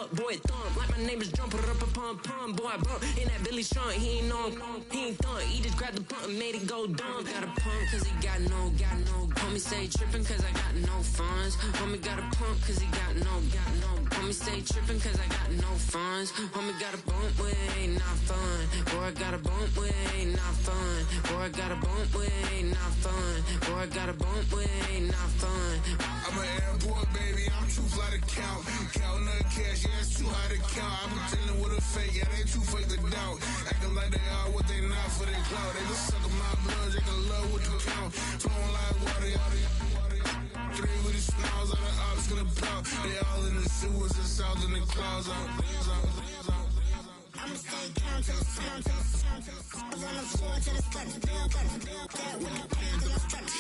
up, boy, thump. Like my neighbor's jumper up a pump. Boy, I bump in that Billy Strong. He ain't on, he ain't thump. He just grabbed the pump and made it go dumb. Got a pump cause he got no. Homie stay trippin' cause I got no funds. Homie got a pump cause he got no. Homie stay trippin' cause I got no funds. Homie got a bump with ain't not fun. Boy, I got a bump with ain't not fun. Boy, I got a bump with ain't not fun. Boy, I got a bump with ain't not fun. I'm an airport baby, I'm too fly to count. Counting the cash, yeah, it's too high to count. I'm pretending with a fake, yeah, they too fake to doubt. Acting like they are what they not for their clout. They just suckin' my blood, they can love what you count. Flowing like water, three with the smiles, all the ops gonna pout. They all in the sewers and south in the clouds. I'ma stay down to the sound, to the sound, to the sound. On the floor to the steps, build, get with the band to the steps.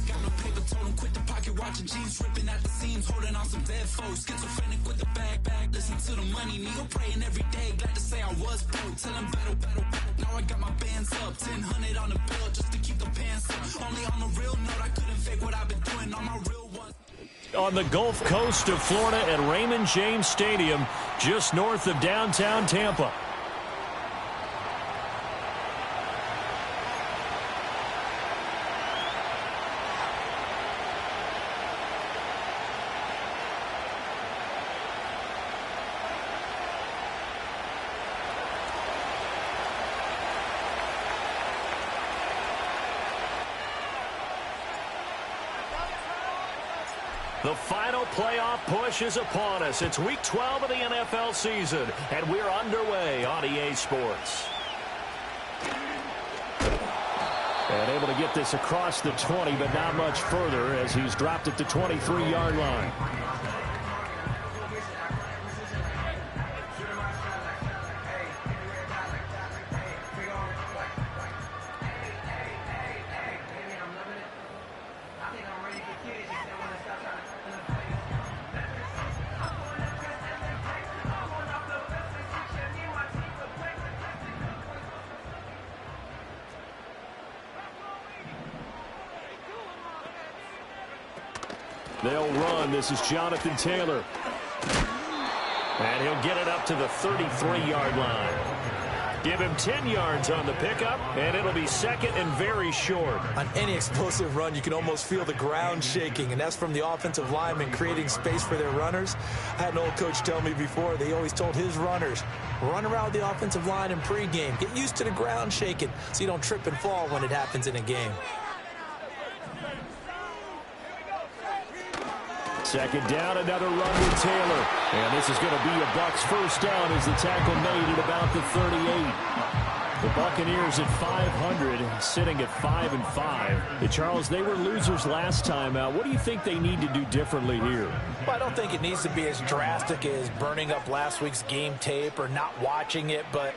Got no paper, told him quit the pocket, watching jeans ripping at the seams, holding on some dead foes. Schizophrenic with the bag, listen to the money, nigga praying every day. Glad to say I was broke, tell him battle. Now I got my bands up, 1000 on the bill just to keep the pants up. Only on the real note, I couldn't fake what I've been doing on my real ones. On the Gulf Coast of Florida at Raymond James Stadium, just north of downtown Tampa. The final playoff push is upon us. It's week 12 of the NFL season, and we're underway on EA Sports. And able to get this across the 20, but not much further as he's dropped at the 23-yard line. They'll run. This is Jonathan Taylor. And he'll get it up to the 33-yard line. Give him 10 yards on the pickup, and it'll be second and very short. On any explosive run, you can almost feel the ground shaking, and that's from the offensive linemen creating space for their runners. I had an old coach tell me before, they always told his runners, run around the offensive line in pregame. Get used to the ground shaking so you don't trip and fall when it happens in a game. Second down, another run with Taylor. And this is going to be a Bucs first down as the tackle made at about the 38. The Buccaneers at 500, sitting at 5-5. Charles, they were losers last time out. What do you think they need to do differently here? Well, I don't think it needs to be as drastic as burning up last week's game tape or not watching it, but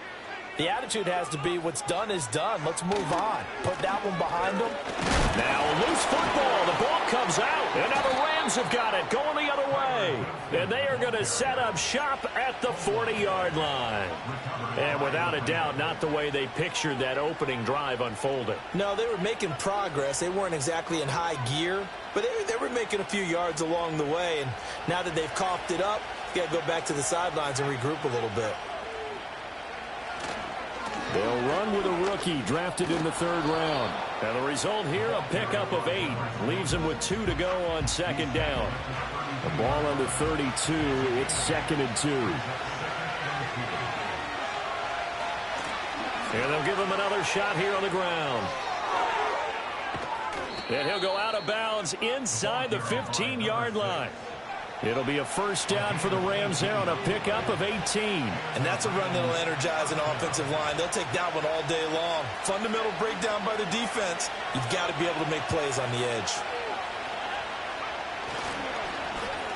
the attitude has to be what's done is done. Let's move on. Put that one behind them. Now loose football. The ball comes out. And now the Rams have got it going the other way. And they are going to set up shop at the 40-yard line. And without a doubt, not the way they pictured that opening drive unfolding. No, they were making progress. They weren't exactly in high gear, but they were making a few yards along the way. And now that they've coughed it up, you got to go back to the sidelines and regroup a little bit. They'll run with a rookie drafted in the 3rd round. And the result here, a pickup of 8. Leaves him with 2 to go on second down. The ball on the 32. It's 2nd and 2. And they'll give him another shot here on the ground. And he'll go out of bounds inside the 15-yard line. It'll be a first down for the Rams here on a pickup of 18. And that's a run that'll energize an offensive line. They'll take that one all day long. Fundamental breakdown by the defense. You've got to be able to make plays on the edge.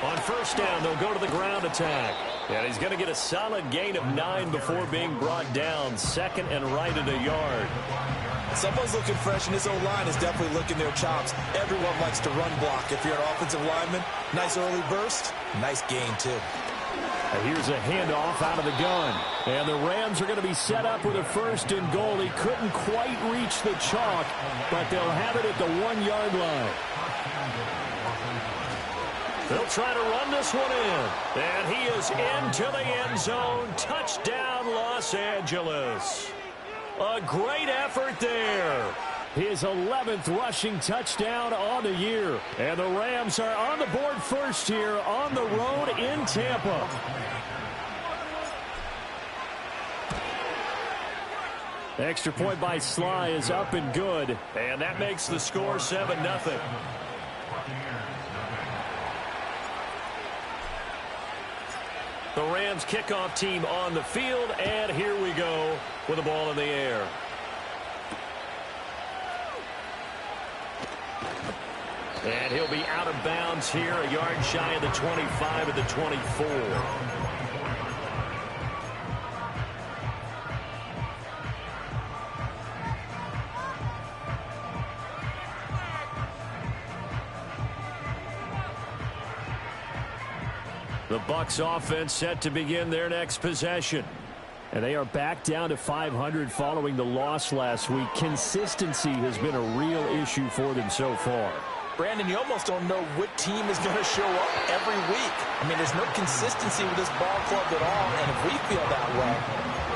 On first down, they'll go to the ground attack. And he's going to get a solid gain of 9 before being brought down. Second and right at a yard. Someone's looking fresh, and his O-line is definitely licking their chops. Everyone likes to run block. If you're an offensive lineman, nice early burst, nice gain, too. Here's a handoff out of the gun. And the Rams are going to be set up with a 1st and goal. He couldn't quite reach the chalk, but they'll have it at the 1-yard line. They'll try to run this one in. And he is into the end zone. Touchdown, Los Angeles. A great effort there. His 11th rushing touchdown on the year. And the Rams are on the board first here on the road in Tampa. Extra point by Sly is up and good. And that makes the score 7-0. The Rams kickoff team on the field, and here we go with the ball in the air. And he'll be out of bounds here, a yard shy of the 25 at the 24. The Bucs offense set to begin their next possession. And they are back down to 500 following the loss last week. Consistency has been a real issue for them so far. Brandon, you almost don't know what team is going to show up every week. I mean, there's no consistency with this ball club at all, and if we feel that way,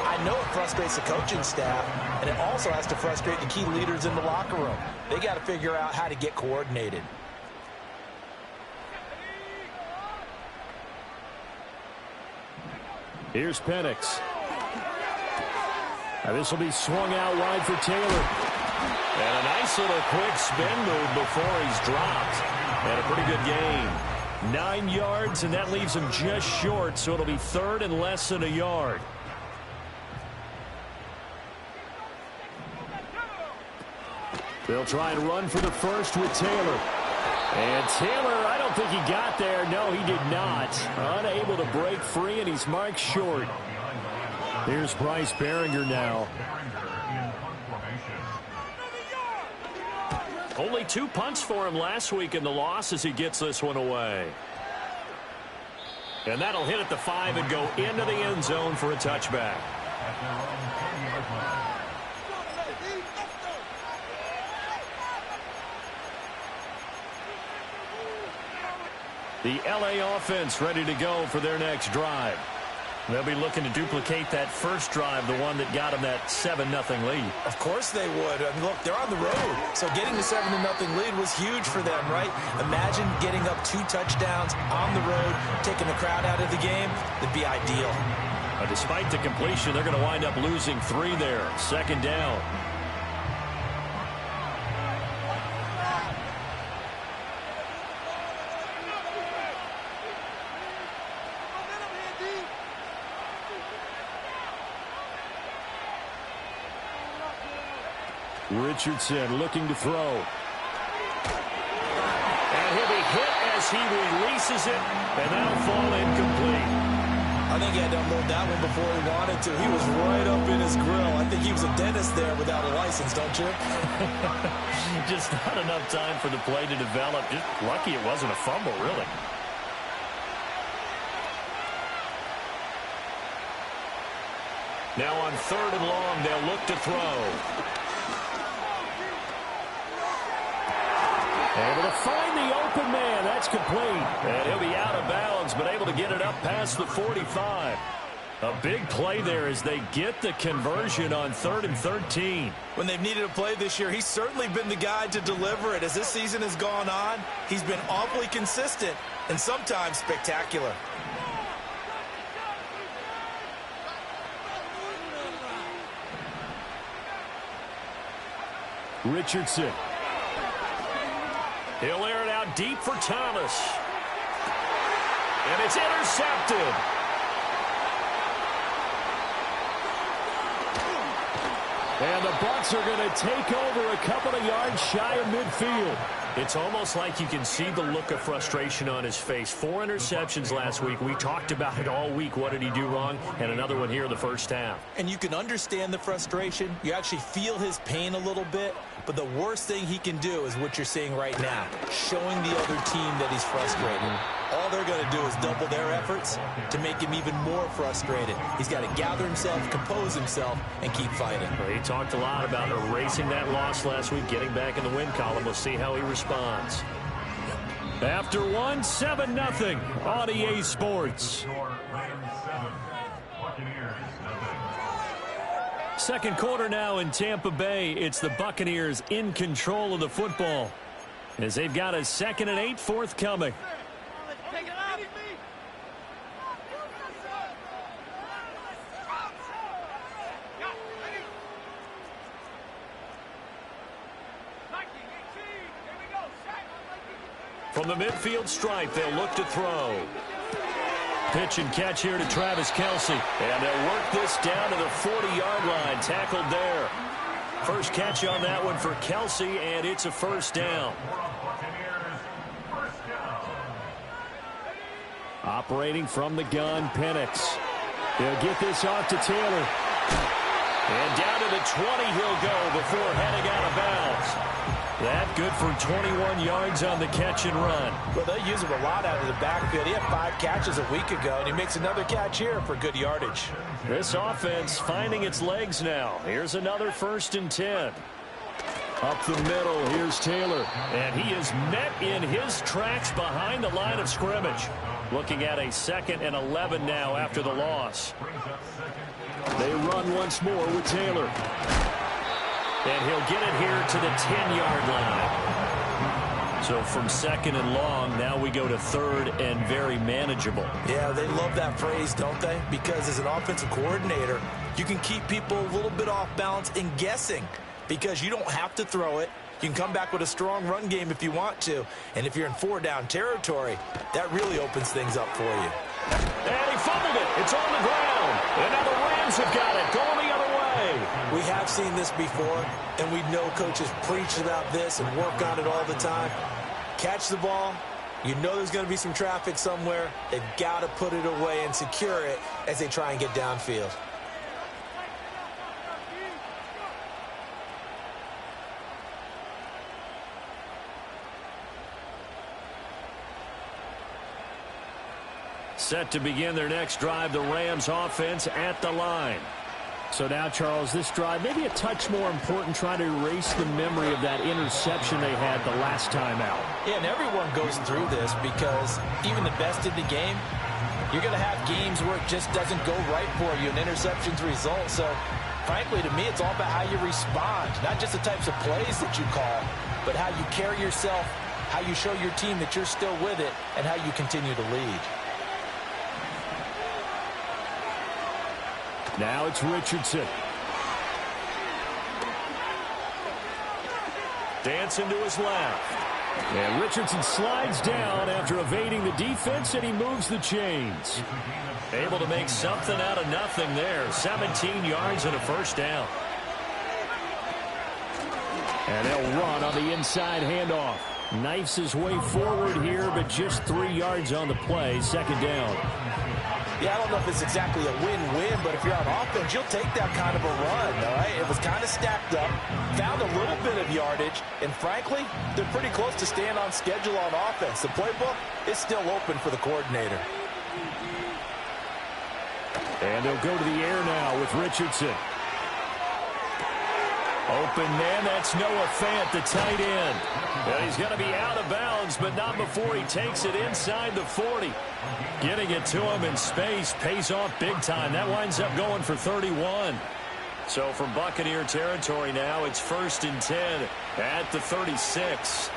I know it frustrates the coaching staff, and it also has to frustrate the key leaders in the locker room. They got to figure out how to get coordinated. Here's Penix. Now this will be swung out wide for Taylor. And a nice little quick spin move before he's dropped. And a pretty good gain. 9 yards, and that leaves him just short, so it'll be third and less than a yard. They'll try and run for the first with Taylor. And Taylor, I don't think he got there. No, he did not. Unable to break free, and he's marked short. Here's Bryce Behringer now. Only 2 punts for him last week in the loss as he gets this one away. And that'll hit at the 5 and go into the end zone for a touchback. The LA offense ready to go for their next drive. They'll be looking to duplicate that first drive, the one that got them that 7-0 lead. Of course they would. I mean, look, they're on the road. So getting the 7-0 lead was huge for them, right? Imagine getting up 2 touchdowns on the road, taking the crowd out of the game. That'd be ideal. Despite the completion, they're going to wind up losing 3 there. Second down. Richardson looking to throw. And he'll be hit as he releases it, and that'll fall incomplete. I think he had to unload that one before he wanted to. He was right up in his grill. I think he was a dentist there without a license, don't you? Just not enough time for the play to develop. Just lucky it wasn't a fumble, really. Now on 3rd and long, they'll look to throw. Able to find the open man. That's complete. And he'll be out of bounds, but able to get it up past the 45. A big play there as they get the conversion on 3rd and 13. When they've needed a play this year, he's certainly been the guy to deliver it. As this season has gone on, he's been awfully consistent and sometimes spectacular. Richardson. He'll air it out deep for Thomas. And it's intercepted. And the Bucs are going to take over a couple of yards shy of midfield. It's almost like you can see the look of frustration on his face. 4 interceptions last week. We talked about it all week. What did he do wrong? And another one here in the first half. And you can understand the frustration. You actually feel his pain a little bit. But the worst thing he can do is what you're seeing right now, showing the other team that he's frustrated. All they're going to do is double their efforts to make him even more frustrated. He's got to gather himself, compose himself, and keep fighting. Well, he talked a lot about erasing that loss last week, getting back in the win column. We'll see how he responds. After one, 7-0 on EA Sports. Second quarter now in Tampa Bay. It's the Buccaneers in control of the football as they've got a 2nd and 8 forthcoming. From the midfield stripe, they'll look to throw. Pitch and catch here to Travis Kelce. And they'll work this down to the 40-yard line. Tackled there. First catch on that one for Kelce, and it's a first down. Operating from the gun, Penix. He'll get this off to Taylor. And down to the 20 he'll go before heading out of bounds. That good for 21 yards on the catch and run. Well, they use him a lot out of the backfield. He had 5 catches a week ago, and he makes another catch here for good yardage. This offense finding its legs now. Here's another 1st and 10. Up the middle, here's Taylor. And he is met in his tracks behind the line of scrimmage. Looking at a 2nd and 11 now after the loss. They run once more with Taylor. And he'll get it here to the 10-yard line. So from 2nd and long, now we go to 3rd and very manageable. Yeah, they love that phrase, don't they? Because as an offensive coordinator, you can keep people a little bit off balance and guessing because you don't have to throw it. You can come back with a strong run game if you want to. And if you're in 4-down territory, that really opens things up for you. And he fumbled it. It's on the ground. And now the Rams have got it. Going the other way. We have seen this before, and we know coaches preach about this and work on it all the time. Catch the ball. You know there's going to be some traffic somewhere. They've got to put it away and secure it as they try and get downfield. Set to begin their next drive, the Rams offense at the line. So now, Charles, this drive maybe a touch more important, trying to erase the memory of that interception they had the last time out. Yeah, and everyone goes through this because even the best in the game, you're going to have games where it just doesn't go right for you, and interceptions result. So, frankly, to me, it's all about how you respond, not just the types of plays that you call, but how you carry yourself, how you show your team that you're still with it, and how you continue to lead. Now it's Richardson. Dancing to his left. And Richardson slides down after evading the defense, and he moves the chains. Able to make something out of nothing there. 17 yards and a first down. And they'll run on the inside handoff. Knifes his way forward here, but just 3 yards on the play. 2nd down. Yeah, I don't know if it's exactly a win-win, but if you're on offense, you'll take that kind of a run, all right? It was kind of stacked up, found a little bit of yardage, and frankly, they're pretty close to staying on schedule on offense. The playbook is still open for the coordinator. And they'll go to the air now with Richardson. Open man, that's Noah Fant, the tight end. And he's going to be out of bounds, but not before he takes it inside the 40. Getting it to him in space pays off big time. That winds up going for 31. So from Buccaneer territory now, it's 1st and 10 at the 36.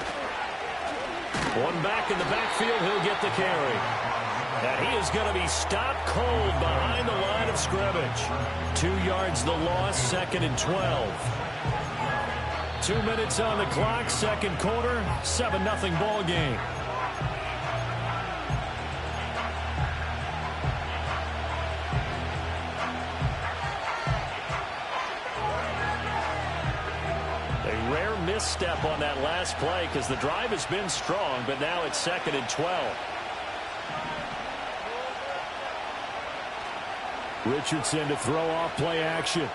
One back in the backfield, he'll get the carry. And he is going to be stopped cold behind the line of scrimmage. 2 yards the loss, 2nd and 12. 2 minutes on the clock, 2nd quarter, 7-0 ball game. A rare misstep on that last play because the drive has been strong, but now it's 2nd and 12. Richardson to throw off play action.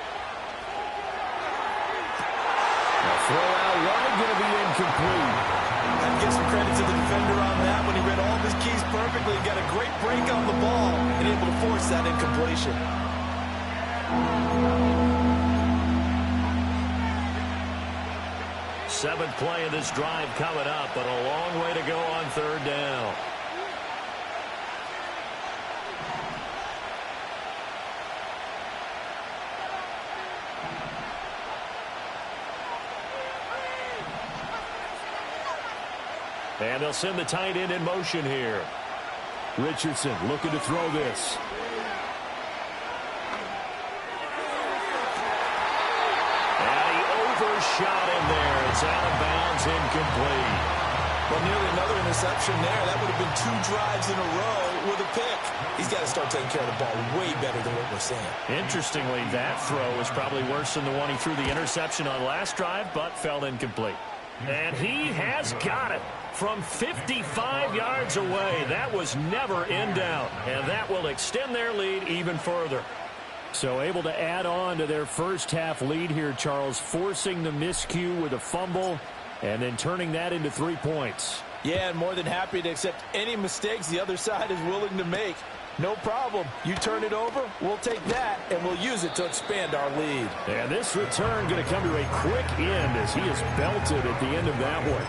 Throw out wide, going to be incomplete. I'd give some credit to the defender on that when he read all of his keys perfectly and got a great break on the ball and able to force that incompletion. Seventh play of this drive coming up, but a long way to go on third down. And they'll send the tight end in motion here. Richardson looking to throw this. And he overshot him there. It's out of bounds, incomplete. Well, nearly another interception there. That would have been 2 drives in a row with a pick. He's got to start taking care of the ball way better than what we're seeing. Interestingly, that throw was probably worse than the one he threw the interception on last drive, but fell incomplete. And he has got it from 55 yards away. That was never in doubt, and that will extend their lead even further. So able to add on to their first half lead here, Charles, forcing the miscue with a fumble and then turning that into 3 points. Yeah, and more than happy to accept any mistakes the other side is willing to make. No problem. You turn it over, we'll take that, and we'll use it to expand our lead. And this return going to come to a quick end as he is belted at the end of that one.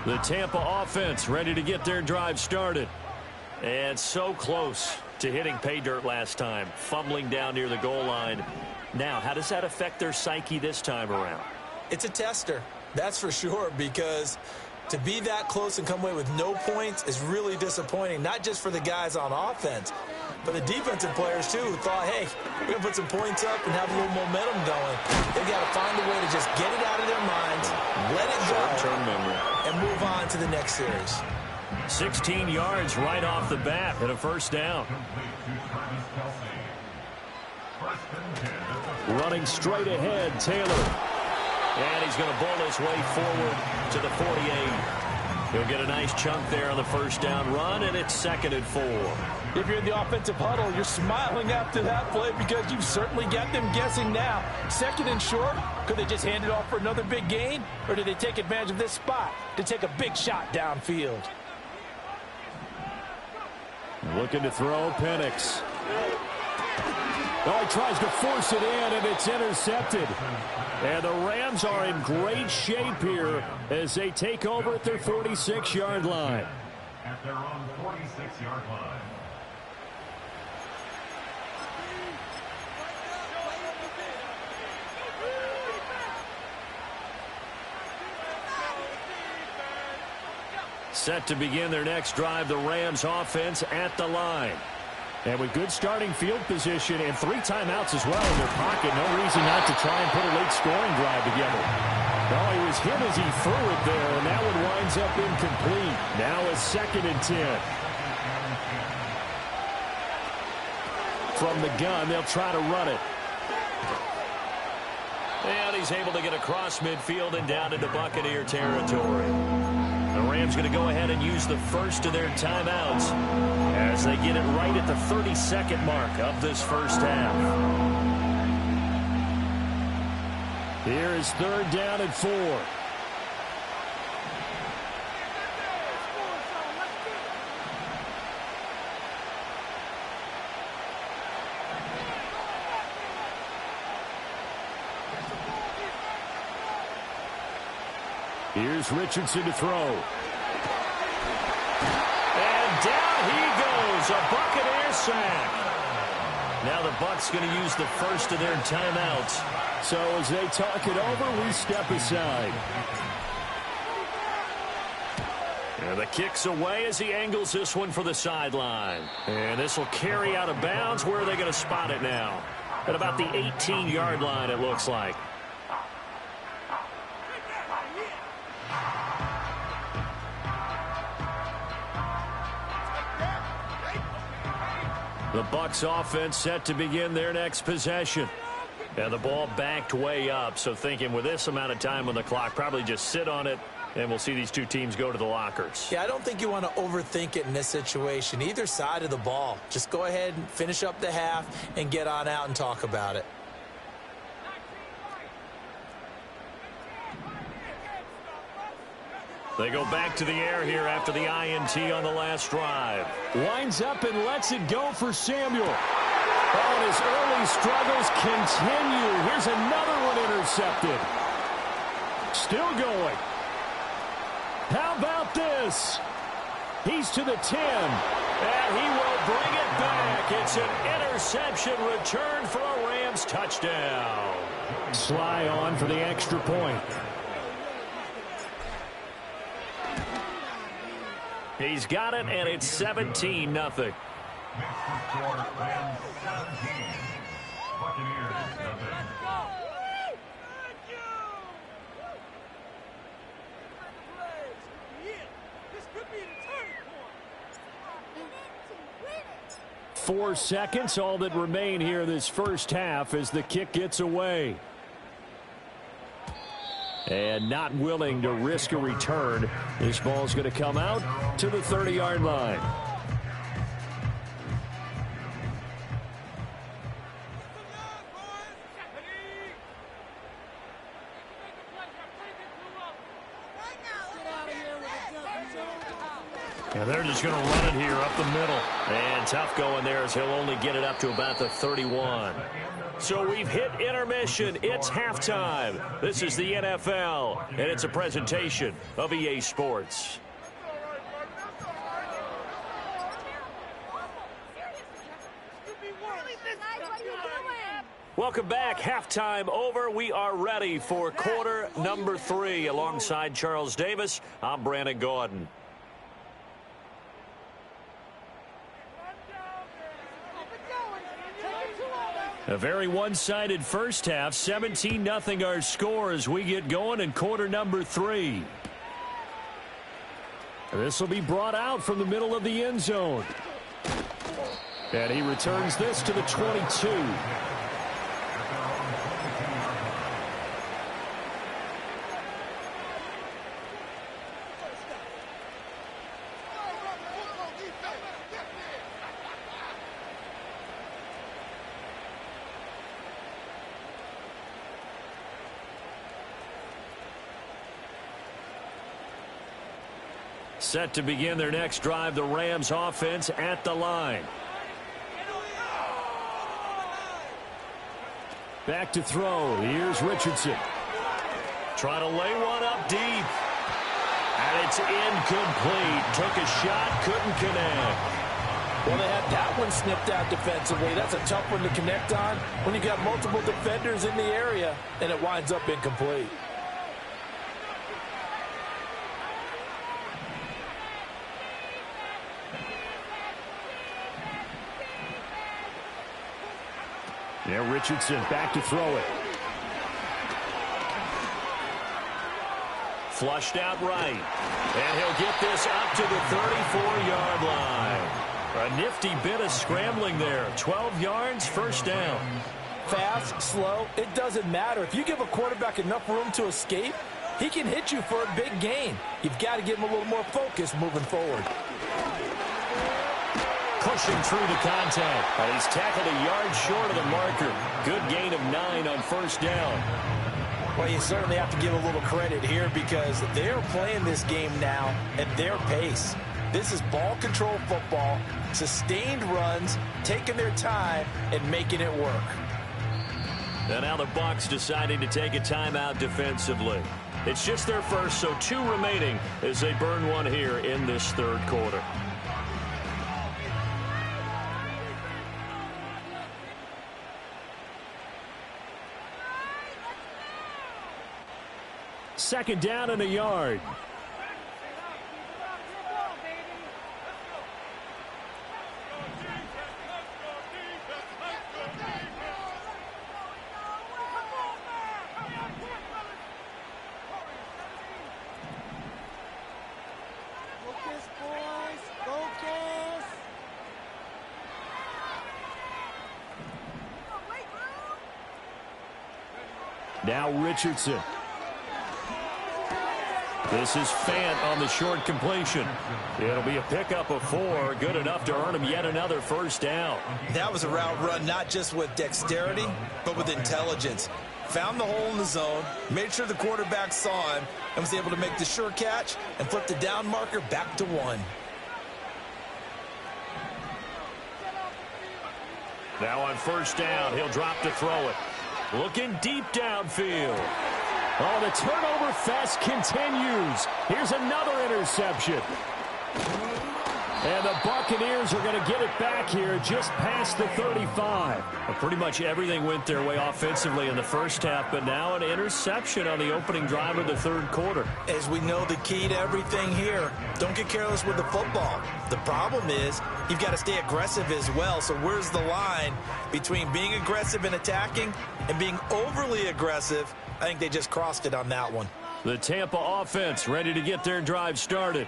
The Tampa offense ready to get their drive started. And so close to hitting pay dirt last time, fumbling down near the goal line. Now, how does that affect their psyche this time around? It's a tester, that's for sure, because to be that close and come away with no points is really disappointing, not just for the guys on offense, but the defensive players, too, who thought, hey, we're going to put some points up and have a little momentum going. They've got to find a way to just get it out of their minds, let it go, short-term memory, and move on to the next series. 16 yards right off the bat and a first down. Running straight ahead, Taylor. And he's going to bowl his way forward to the 48. He'll get a nice chunk there on the first down run, and it's 2nd and 4. If you're in the offensive huddle, you're smiling after that play because you've certainly got them guessing now. 2nd and short, could they just hand it off for another big gain? Or did they take advantage of this spot to take a big shot downfield? Looking to throw, Penix. Oh, he tries to force it in, and it's intercepted. And the Rams are in great shape here as they take over at their 46-yard line. At their own 46-yard line. Set to begin their next drive, the Rams offense at the line. And with good starting field position and 3 timeouts as well in their pocket, no reason not to try and put a late scoring drive together. No, he was hit as he threw it there, and that one winds up incomplete. Now a 2nd and 10. From the gun, they'll try to run it. And he's able to get across midfield and down into Buccaneer territory. The Rams going to go ahead and use the first of their timeouts as they get it right at the 32nd mark of this first half. Here is 3rd down and 4. Here's Richardson to throw. And down he goes. A Buccaneer sack. Now the Bucs going to use the first of their timeouts. So as they talk it over, we step aside. And the kick's away as he angles this one for the sideline. And this will carry out of bounds. Where are they going to spot it now? At about the 18-yard line, it looks like. The Bucs offense set to begin their next possession. And the ball backed way up, so thinking with this amount of time on the clock, probably just sit on it, and we'll see these two teams go to the lockers. Yeah, I don't think you want to overthink it in this situation. Either side of the ball. Just go ahead and finish up the half and get on out and talk about it. They go back to the air here after the INT on the last drive. Winds up and lets it go for Samuel. Oh, and his early struggles continue. Here's another one intercepted. Still going. How about this? He's to the 10. And he will bring it back. It's an interception return for a Rams touchdown. Sly on for the extra point. He's got it, and it's 17-0. Next score, Rams 17. Buccaneers nothing. This could be the turning point. 4 seconds, all that remain here this first half as the kick gets away. And not willing to risk a return. This ball's going to come out to the 30-yard line. And they're just going to run it here up the middle. And tough going there as he'll only get it up to about the 31. So we've hit intermission. It's halftime. This is the NFL, and it's a presentation of EA Sports. Welcome back. Halftime over. We are ready for quarter number 3. Alongside Charles Davis, I'm Brandon Gordon. A very one-sided first half. 17-0 our score as we get going in quarter number 3. This will be brought out from the middle of the end zone. And he returns this to the 22. Set to begin their next drive, the Rams offense at the line. Back to throw. Here's Richardson. Trying to lay one up deep. And it's incomplete. Took a shot, couldn't connect. Well, they had that one snipped out defensively. That's a tough one to connect on when you got multiple defenders in the area, and it winds up incomplete. Now Richardson back to throw it. Flushed out right. And he'll get this up to the 34-yard line. A nifty bit of scrambling there. 12 yards, first down. Fast, slow, it doesn't matter. If you give a quarterback enough room to escape, he can hit you for a big gain. You've got to give him a little more focus moving forward. Pushing through the contact. And he's tackled a yard short of the marker. Good gain of 9 on first down. Well, you certainly have to give a little credit here because they're playing this game now at their pace. This is ball control football, sustained runs, taking their time, and making it work. And now the Bucs deciding to take a timeout defensively. It's just their first, so 2 remaining as they burn one here in this third quarter. Second down and a yard. Focus, boys. Focus. Now Richardson. This is Fant on the short completion. It'll be a pickup of 4, good enough to earn him yet another first down. That was a route run not just with dexterity, but with intelligence. found the hole in the zone, made sure the quarterback saw him, and was able to make the sure catch and flip the down marker back to 1. Now on first down, he'll drop to throw it. Looking deep downfield. Oh, the turnover fest continues. Here's another interception. And the Buccaneers are going to get it back here just past the 35. Well, pretty much everything went their way offensively in the first half, but now an interception on the opening drive of the third quarter. As we know, the key to everything here, don't get careless with the football. The problem is you've got to stay aggressive as well. So where's the line between being aggressive and attacking and being overly aggressive? I think they just crossed it on that one. The Tampa offense ready to get their drive started.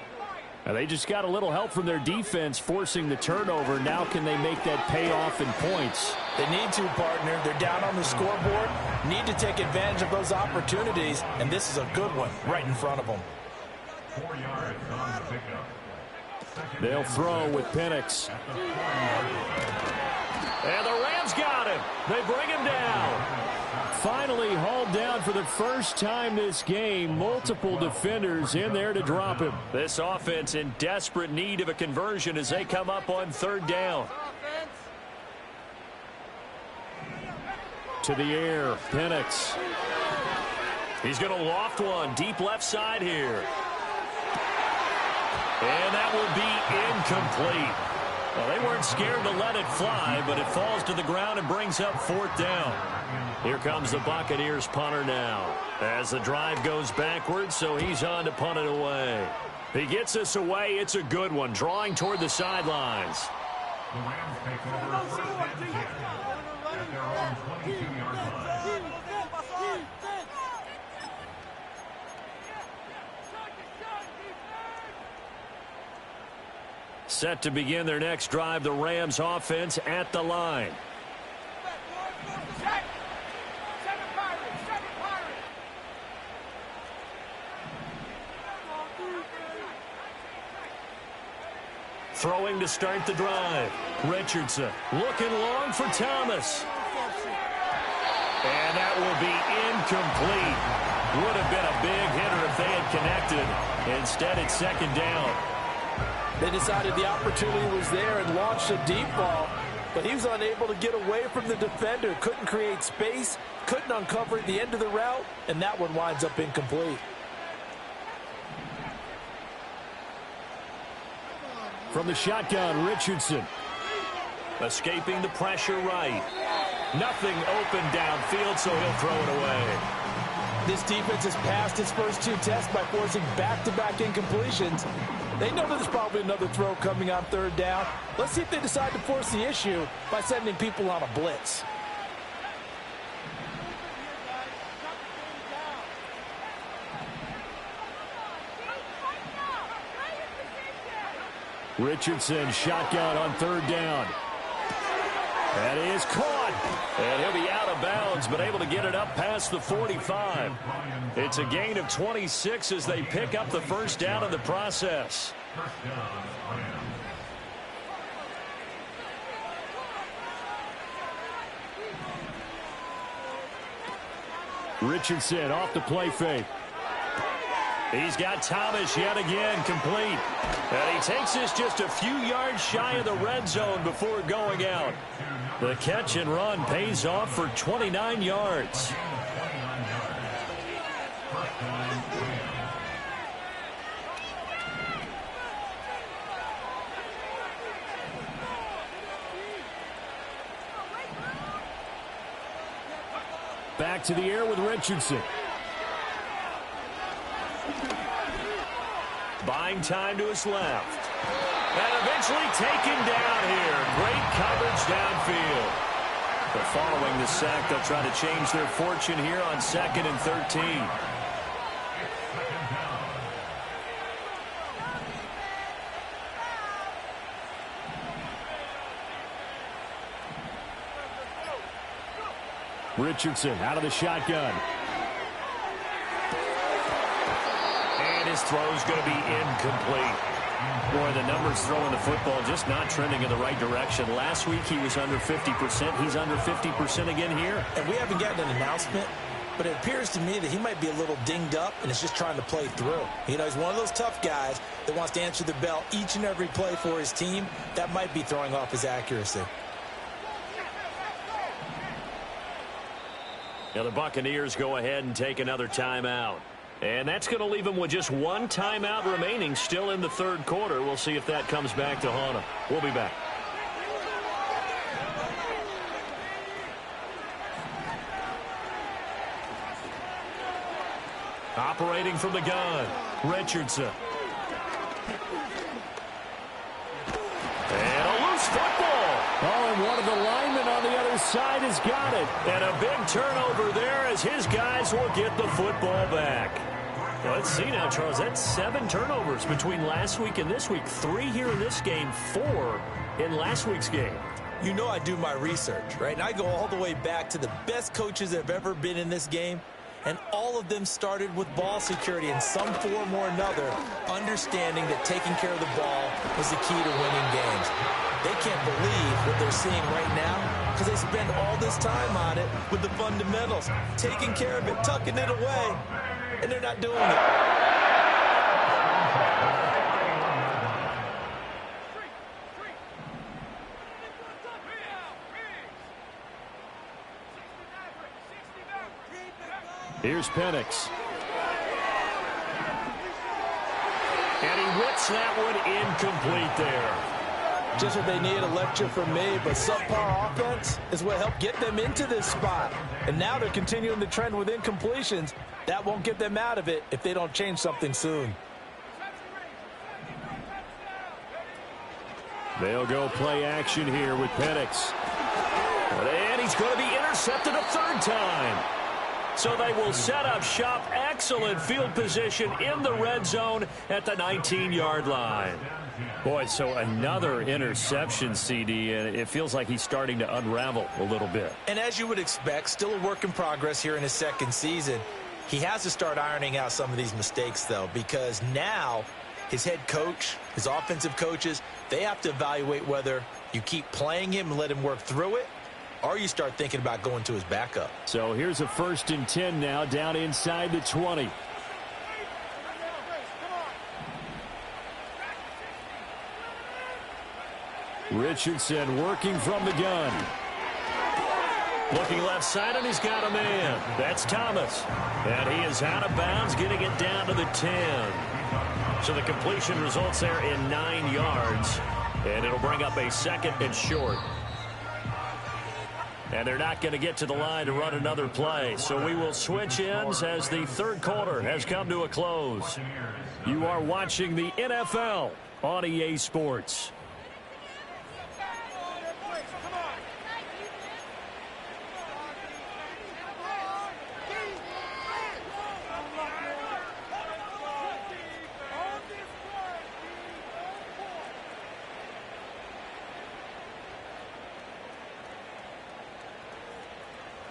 And they just got a little help from their defense forcing the turnover. Now can they make that pay off in points? They need to, partner. They're down on the scoreboard. Need to take advantage of those opportunities. And this is a good one right in front of them. 4 yards on the pickup. They'll throw with Penix. And the Rams got him. They bring him down. Finally hauled down for the first time this game. Multiple defenders in there to drop him. This offense in desperate need of a conversion as they come up on third down. To the air, Penix. He's going to loft one deep left side here. And that will be incomplete. Well, they weren't scared to let it fly, but it falls to the ground and brings up fourth down. Here comes the Buccaneers punter now as the drive goes backwards, so he's on to punt it away. He gets us away. It's a good one, drawing toward the sidelines. The Rams take over first and 10 at their own 22-yard line. Set to begin their next drive, the Rams offense at the line. Throwing to start the drive. Richardson looking long for Thomas. And that will be incomplete. Would have been a big hitter if they had connected. Instead, it's second down. They decided the opportunity was there and launched a deep ball, but he was unable to get away from the defender. Couldn't create space, couldn't uncover at the end of the route, and that one winds up incomplete. From the shotgun, Richardson. Escaping the pressure right. Nothing open downfield, so he'll throw it away. This defense has passed its first two tests by forcing back-to-back incompletions. They know there's probably another throw coming on third down. Let's see if they decide to force the issue by sending people on a blitz. Richardson shotgun on third down. That is caught. And he'll be out of bounds, but able to get it up past the 45. It's a gain of 26 as they pick up the first down in the process. First down, Rams. Richardson off the play fake. He's got Thomas yet again complete. And he takes this just a few yards shy of the red zone before going out. The catch and run pays off for 29 yards. Back to the air with Richardson. Buying time to his left. And eventually taken down here. Great coverage downfield. But following the sack, they'll try to change their fortune here on 2nd and 13. Richardson out of the shotgun. And his throw's going to be incomplete. Boy, the numbers throwing the football just not trending in the right direction. Last week he was under 50%. He's under 50% again here. And we haven't gotten an announcement but it appears to me that he might be a little dinged up and is just trying to play through. You know, he's one of those tough guys that wants to answer the bell each and every play for his team. That might be throwing off his accuracy. Now the Buccaneers go ahead and take another timeout. And that's going to leave them with just one timeout remaining still in the third quarter. We'll see if that comes back to haunt them. We'll be back. Operating from the gun, Richardson. And a loose football. Oh, and one of the linemen on the other side has got it. And a big turnover there as his guys will get the football back. Well, let's see now, Charles. That's 7 turnovers between last week and this week. 3 here in this game, 4 in last week's game. You know I do my research, right? And I go all the way back to the best coaches that have ever been in this game. And all of them started with ball security in some form or another, understanding that taking care of the ball was the key to winning games. They can't believe what they're seeing right now because they spend all this time on it with the fundamentals, taking care of it, tucking it away, and they're not doing it. Here's Penix. And he whips that one incomplete there. Just what they need, a lecture from me, but subpar offense is what helped get them into this spot. And now they're continuing the trend with incompletions. That won't get them out of it if they don't change something soon. They'll go play action here with Penix. And he's going to be intercepted a third time. So they will set up shop. Excellent field position in the red zone at the 19-yard line. Boy, so another interception, CD, and it feels like he's starting to unravel a little bit. And as you would expect, still a work in progress here in his second season. He has to start ironing out some of these mistakes, though, because now his head coach, his offensive coaches, they have to evaluate whether you keep playing him and let him work through it, or you start thinking about going to his backup. So here's a 1st and 10 now, down inside the 20. Richardson working from the gun. Looking left side, and he's got a man. That's Thomas. And he is out of bounds, getting it down to the 10. So the completion results there in 9 yards. And it'll bring up a 2nd and short. And they're not going to get to the line to run another play. So we will switch ends as the third quarter has come to a close. You are watching the NFL on EA Sports.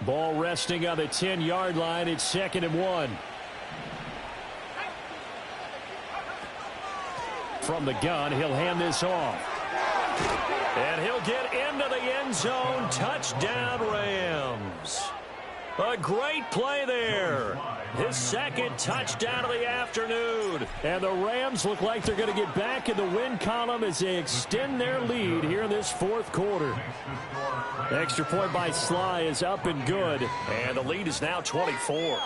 Ball resting on the 10-yard line. It's 2nd and 1. From the gun, he'll hand this off. And he'll get into the end zone. Touchdown, Rams. A great play there. His 2nd touchdown of the afternoon. And the Rams look like they're going to get back in the win column as they extend their lead here in this 4th quarter. Extra point by Sly is up and good. And the lead is now 24.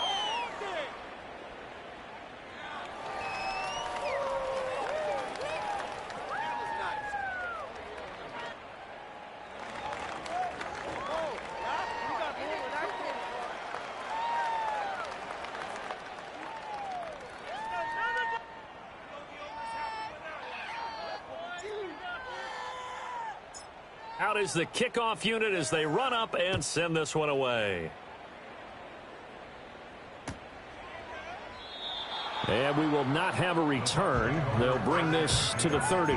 Out is the kickoff unit as they run up and send this one away. And we will not have a return. They'll bring this to the 30.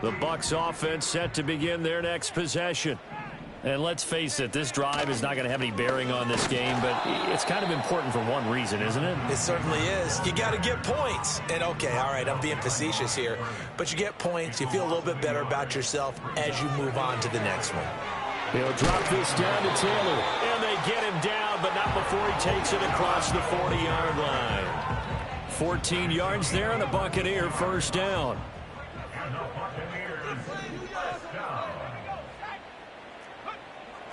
The Bucs offense set to begin their next possession. And let's face it, this drive is not going to have any bearing on this game, but it's kind of important for one reason, isn't it? It certainly is. You got to get points. And, okay, all right, I'm being facetious here, but you get points, you feel a little bit better about yourself as you move on to the next one. He'll drop this down to Taylor, and they get him down, but not before he takes it across the 40-yard line. 14 yards there and a Buccaneer first down.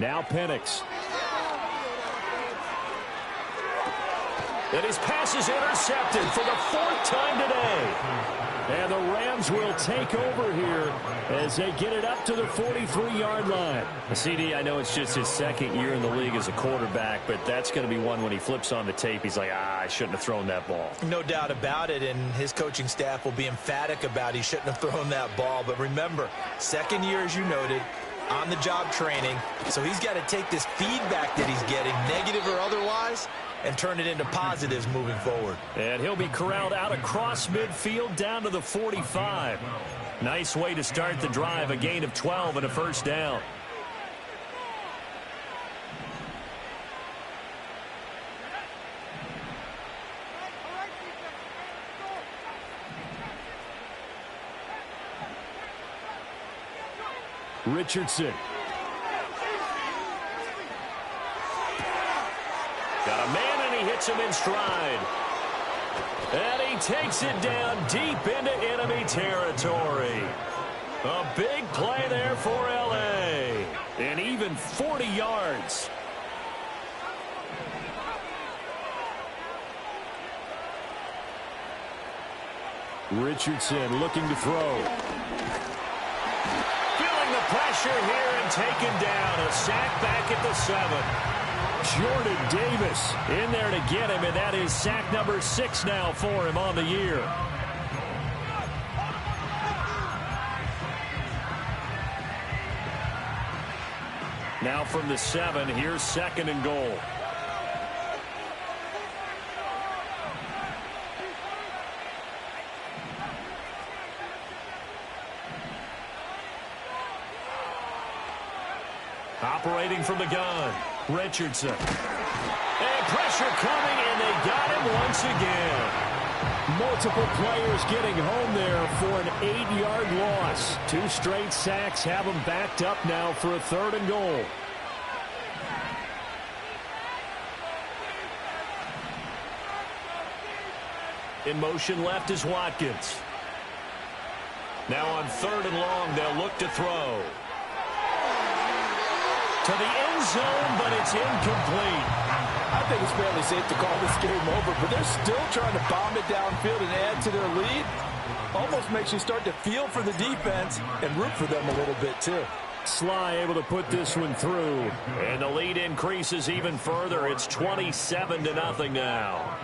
Now Penix. And his pass is intercepted for the 4th time today. And the Rams will take over here as they get it up to the 43-yard line. CD, I know it's just his 2nd year in the league as a quarterback, but that's going to be one when he flips on the tape. He's like, I shouldn't have thrown that ball. No doubt about it, and his coaching staff will be emphatic about he shouldn't have thrown that ball. But remember, 2nd year, as you noted, on-the-job training, so he's got to take this feedback that he's getting, negative or otherwise, and turn it into positives moving forward. And he'll be corralled out across midfield down to the 45. Nice way to start the drive, a gain of 12 and a first down. Richardson. Got a man, and he hits him in stride. And he takes it down deep into enemy territory. A big play there for L.A. And even 40 yards. Richardson looking to throw. Pressure here and taken down. A sack back at the 7. Jordan Davis in there to get him, and that is sack number 6 now for him on the year. Now from the 7, here's 2nd and goal. Operating from the gun, Richardson. And pressure coming, and they got him once again. Multiple players getting home there for an 8-yard loss. 2 straight sacks have them backed up now for a 3rd and goal. In motion left is Watkins. Now on 3rd and long, they'll look to throw. To the end zone, but it's incomplete. I think it's fairly safe to call this game over, but they're still trying to bomb it downfield and add to their lead. Almost makes you start to feel for the defense and root for them a little bit, too. Sly able to put this one through. And the lead increases even further. It's 27-0 now.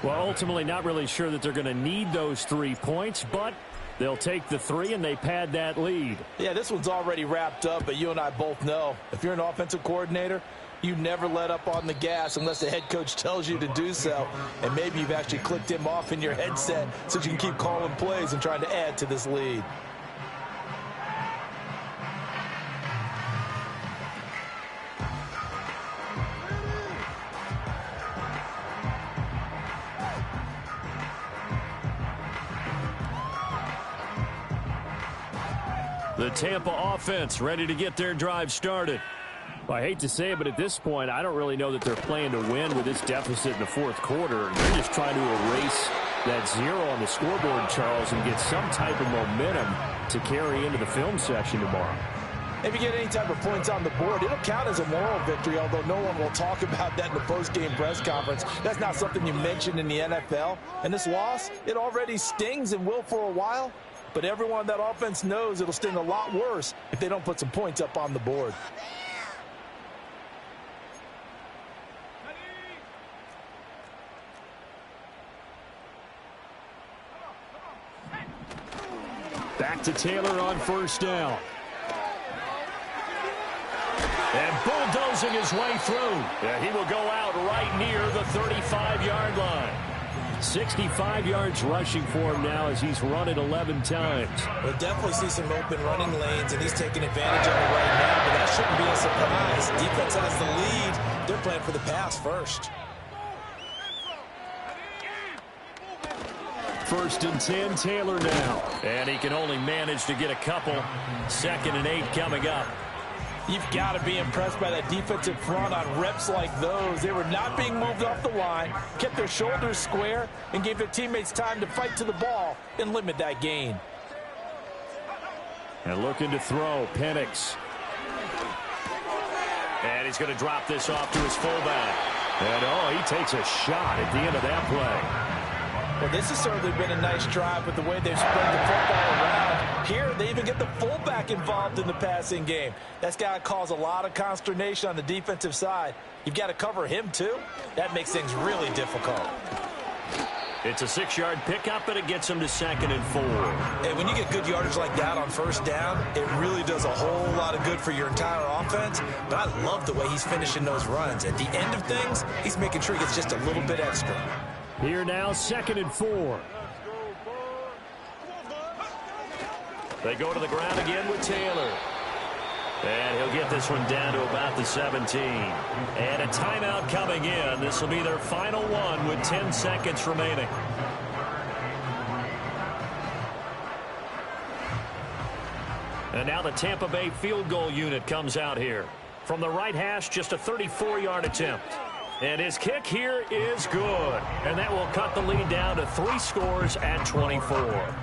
Well, ultimately not really sure that they're going to need those 3 points, but they'll take the 3 and they pad that lead. Yeah, this one's already wrapped up, but you and I both know if you're an offensive coordinator, you never let up on the gas unless the head coach tells you to do so. And maybe you've actually clicked him off in your headset so you can keep calling plays and trying to add to this lead. The Tampa offense ready to get their drive started. Well, I hate to say it, but at this point, I don't really know that they're playing to win with this deficit in the 4th quarter. They're just trying to erase that 0 on the scoreboard, Charles, and get some type of momentum to carry into the film session tomorrow. If you get any type of points on the board, it'll count as a moral victory, although no one will talk about that in the post-game press conference. That's not something you mentioned in the NFL. And this loss, it already stings and will for a while. But everyone on that offense knows it'll sting a lot worse if they don't put some points up on the board. Back to Taylor on 1st down. And bulldozing his way through. Yeah, he will go out right near the 35-yard line. 65 yards rushing for him now as he's run it 11 times. We'll definitely see some open running lanes, and he's taking advantage of it right now, but that shouldn't be a surprise. Defense has the lead. They're playing for the pass first. 1st and 10, Taylor now. And he can only manage to get a couple. 2nd and 8 coming up. You've got to be impressed by that defensive front on reps like those. They were not being moved off the line, kept their shoulders square, and gave their teammates time to fight to the ball and limit that gain. And looking to throw, Penix. And he's going to drop this off to his fullback. And, he takes a shot at the end of that play. Well, this has certainly been a nice drive with the way they've spread the football around. Here, they even get the fullback involved in the passing game. That's got to cause a lot of consternation on the defensive side. You've got to cover him, too. That makes things really difficult. It's a 6-yard pickup, and it gets him to 2nd and 4. Hey, when you get good yardage like that on 1st down, it really does a whole lot of good for your entire offense. But I love the way he's finishing those runs. At the end of things, he's making sure he gets just a little bit extra. Here now, 2nd and 4. They go to the ground again with Taylor. And he'll get this one down to about the 17. And a timeout coming in. This will be their final one with 10 seconds remaining. And now the Tampa Bay field goal unit comes out here. From the right hash, just a 34-yard attempt. And his kick here is good. And that will cut the lead down to 3 scores at 24.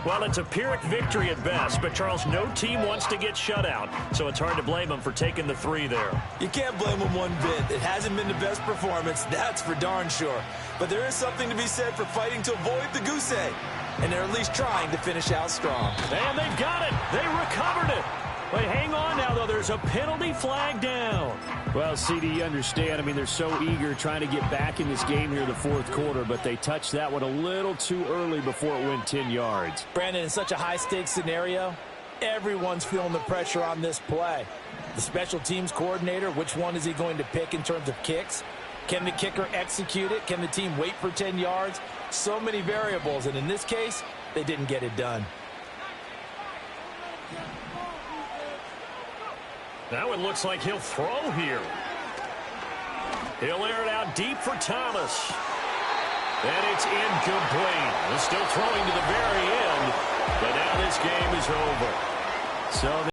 Well, it's a Pyrrhic victory at best, but, Charles, no team wants to get shut out, so it's hard to blame them for taking the 3 there. You can't blame them one bit. It hasn't been the best performance, that's for darn sure. But there is something to be said for fighting to avoid the goose egg, and they're at least trying to finish out strong. And they've got it. They recovered it. Wait, hang on now, though. There's a penalty flag down. Well, CD, you understand. I mean, they're so eager trying to get back in this game here in the 4th quarter, but they touched that one a little too early before it went 10 yards. Brandon, in such a high-stakes scenario, everyone's feeling the pressure on this play. The special teams coordinator, which one is he going to pick in terms of kicks? Can the kicker execute it? Can the team wait for 10 yards? So many variables, and in this case, they didn't get it done. Now it looks like he'll throw here. He'll air it out deep for Thomas. And it's incomplete. He's still throwing to the very end, but now this game is over. So